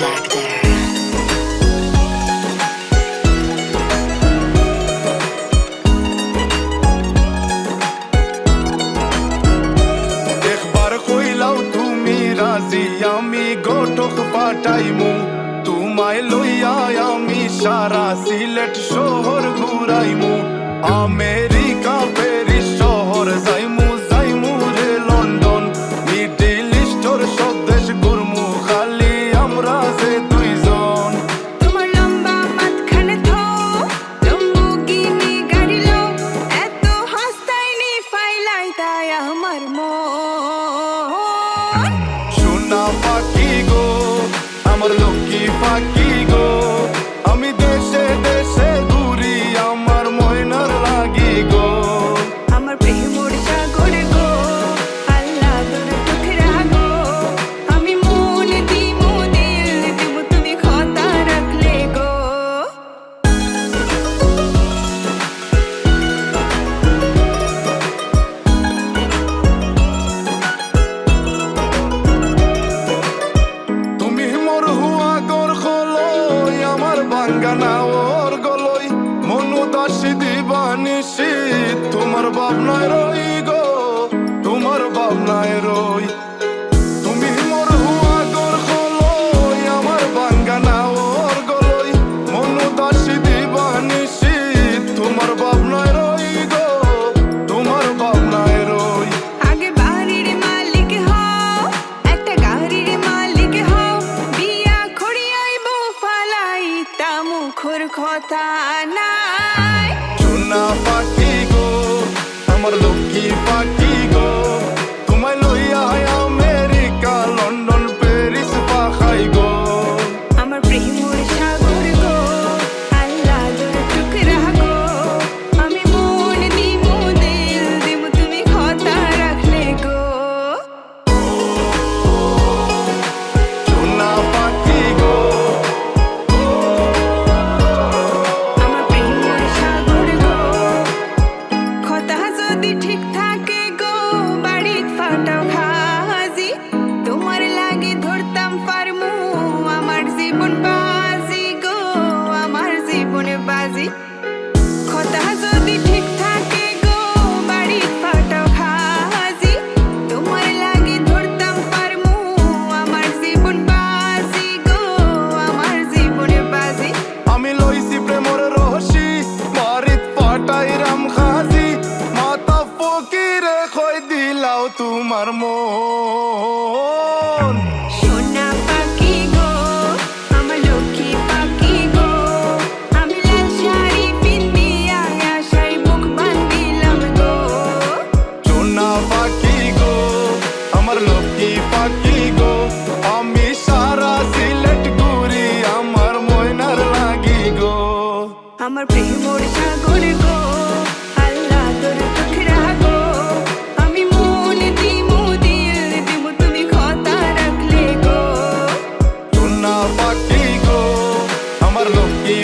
Jack there. একবার কইলাও তুমি রাজি আমি গোটক পাঠাইমু তোমায় লইয়া আমি সারা সিলেট শহর ঘুরাইমু আমেরিকা প্যারিস শহর যাইমু যাইমু রে লন্ডন মিডল ইস্টর সব দেশ ঘুরমু খালি আমরা যে দুইজন তোমার লম্বা মাঝখানে থো লম্বুগিনি গাড়ি লো এত হাসতাইনি ফাইলাই তাই আমার মন সোনা পাখি গো আমার লক্ষ্মী পাখি গো আমি দেশে দেশে ঘুরি আমার ময়নার লাগি গো আমার প্রেমর সাগর গো আল্লাহ তোর টুকরা গো আমি মন দিমু দিল দিমু তুমি কথা রাখলে গো তুমি মোর হুয়া গর খলই আমার বাঙ্গানা ওর গলই মনু দাসী দিবানিসি তোমার ভাবনায় রই গো তোমার ভাবনায় রই তুমি মোর হুয়া গর খলই আমার বাঙ্গানা ওর গলই মনু দাসী দিবানিসি তোমার ভাবনায় রই গো তোমার ভাবনায় রই আগে বাড়ির মালিক হও একটা গাড়ির মালিক হও বিয়া খড়িয়াইব ফালাই তা মুখর কথা নাই সোনা পাখি গো আমার লক্ষ্মী পাখি গো তোমায় লইয়া আমেরিকা লন্ডন প্যারিস পাখাই গো আমার প্রেমর সাগর গো আল্লাহ তোর টুকরা গো আমি মন দিমু দিল দিমু তুমি কথা রাখলে গো সোনা পাখি গো আমার প্রেমর সাগর গো কথা যদি ঠিক থাকে গো বাড়িত ফাটাও খাজি তোমার লাগে ধরতাম পারমু আমার জীবন বাজি গো আমার জীবন বাজি কথা যদি ঠিক থাকে গো বাড়িত ফাটাও খাজি তোমার লাগে ধরতাম পারমু আমার জীবন বাজি গো আমার জীবন বাজি আমি লইছি প্রেমর রহসি বাড়িত পাটাইরাম খাজি মাতা ফকিরে কই দিলাও তোমার মন সোনা পাখি গো আমার লক্ষ্মী পাখি গো আমি লাল শাড়ি পিন্দিয়া আশায় বুক বান্ধিলাম গো সোনা পাখি গো আমার লক্ষ্মী পাখি গো আমি সারা সিলেট ঘুরি আমার ময়নার লাগি গো আমার প্রেমর সাগর গো আল্লাহ তোর টুকরা গো আমি মন দিমু দিল দিমু তুমি কথা রাখলে গো সোনা পাখি গো আমার লক্ষ্মী